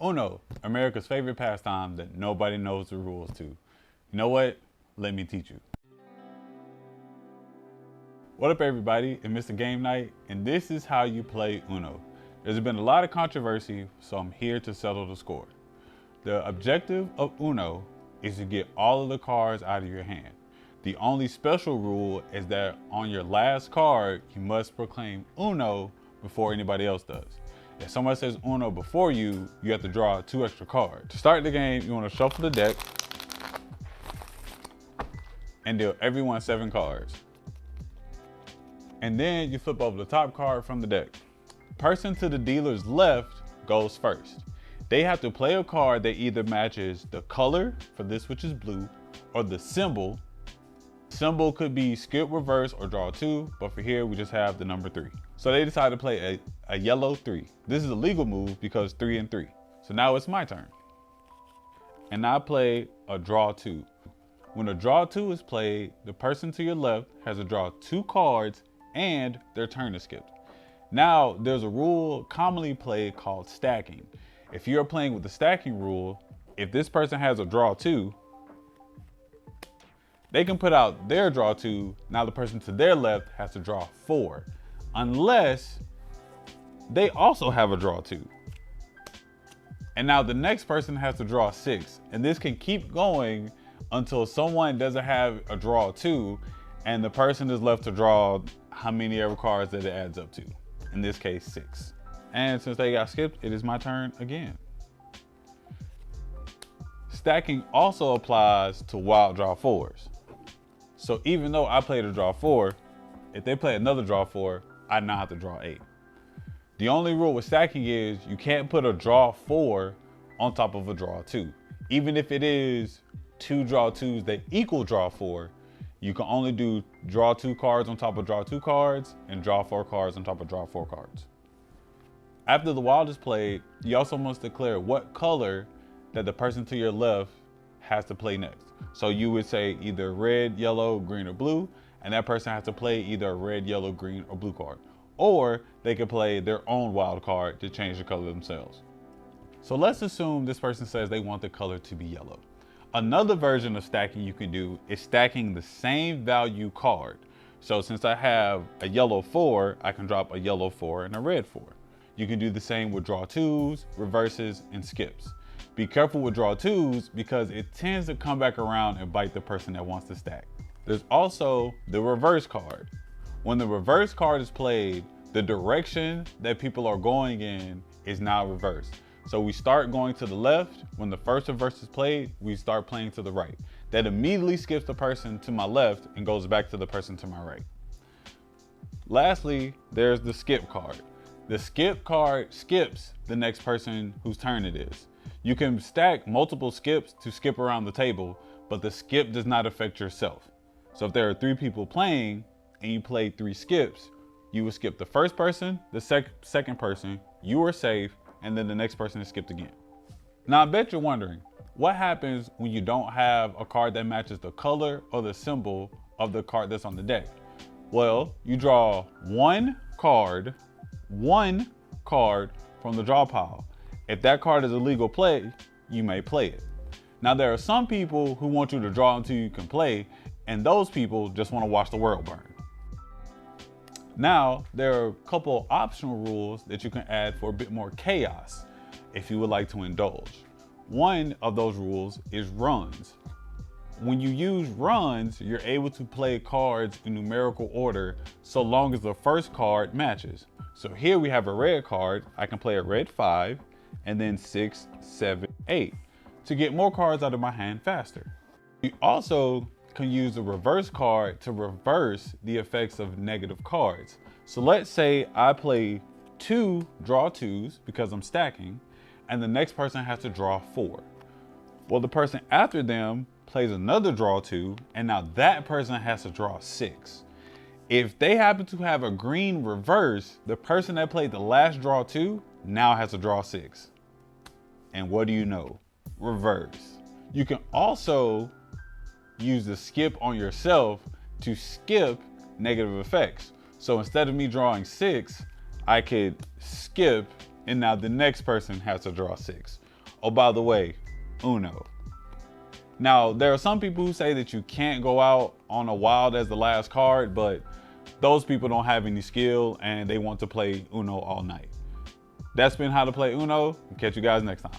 Uno, America's favorite pastime that nobody knows the rules to. You know what? Let me teach you. What up everybody, it's Mr. Game Night, and this is how you play Uno. There's been a lot of controversy, so I'm here to settle the score. The objective of Uno is to get all of the cards out of your hand. The only special rule is that on your last card, you must proclaim Uno before anybody else does. If someone says Uno before you, you have to draw 2 extra cards. To start the game, you want to shuffle the deck and deal everyone 7 cards. And then you flip over the top card from the deck. Person to the dealer's left goes first. They have to play a card that either matches the color, for this which is blue, or the symbol. Symbol could be skip, reverse, or draw 2, but for here we just have the number 3. So they decided to play a yellow 3. This is a legal move because 3 and 3. So now it's my turn. And I play a draw 2. When a draw 2 is played, the person to your left has to draw 2 cards and their turn is skipped. Now there's a rule commonly played called stacking. If you're playing with the stacking rule, if this person has a draw 2, they can put out their draw 2. Now the person to their left has to draw 4, unless they also have a draw 2. And now the next person has to draw 6. And this can keep going until someone doesn't have a draw 2 and the person is left to draw how many ever cards that it adds up to. In this case, 6. And since they got skipped, it is my turn again. Stacking also applies to wild draw 4s. So even though I played a draw 4, if they play another draw 4, I now have to draw 8. The only rule with stacking is you can't put a draw 4 on top of a draw 2. Even if it is 2 draw 2s that equal draw 4, you can only do draw 2 cards on top of draw 2 cards and draw 4 cards on top of draw 4 cards. After the wild is played, you also must declare what color that the person to your left has to play next. So you would say either red, yellow, green, or blue, and that person has to play either a red, yellow, green, or blue card. Or they could play their own wild card to change the color themselves. So let's assume this person says they want the color to be yellow. Another version of stacking you can do is stacking the same value card. So since I have a yellow 4, I can drop a yellow 4 and a red 4. You can do the same with draw 2s, reverses, and skips. Be careful with draw 2s because it tends to come back around and bite the person that wants to stack. There's also the reverse card. When the reverse card is played, the direction that people are going in is now reversed. So we start going to the left. When the first reverse is played, we start playing to the right. That immediately skips the person to my left and goes back to the person to my right. Lastly, there's the skip card. The skip card skips the next person whose turn it is. You can stack multiple skips to skip around the table, but the skip does not affect yourself. So if there are 3 people playing and you play 3 skips, you will skip the first person, the second person, you are safe, and then the next person is skipped again. Now I bet you're wondering, what happens when you don't have a card that matches the color or the symbol of the card that's on the deck? Well, you draw one card from the draw pile. If that card is a legal play, you may play it. Now there are some people who want you to draw until you can play, and those people just want to watch the world burn. Now, there are a couple optional rules that you can add for a bit more chaos if you would like to indulge. One of those rules is runs. When you use runs, you're able to play cards in numerical order so long as the first card matches. So here we have a red card. I can play a red 5 and then 6, 7, 8 to get more cards out of my hand faster. You also can use the reverse card to reverse the effects of negative cards. So let's say I play 2 draw 2s because I'm stacking, and the next person has to draw 4. Well, the person after them plays another draw 2, and now that person has to draw 6. If they happen to have a green reverse, the person that played the last draw 2 now has to draw 6. And what do you know? Reverse. You can also use the skip on yourself to skip negative effects. So instead of me drawing 6, I could skip, and now the next person has to draw 6. Oh, by the way, Uno. Now, there are some people who say that you can't go out on a wild as the last card, but those people don't have any skill and they want to play Uno all night. That's been how to play Uno. Catch you guys next time.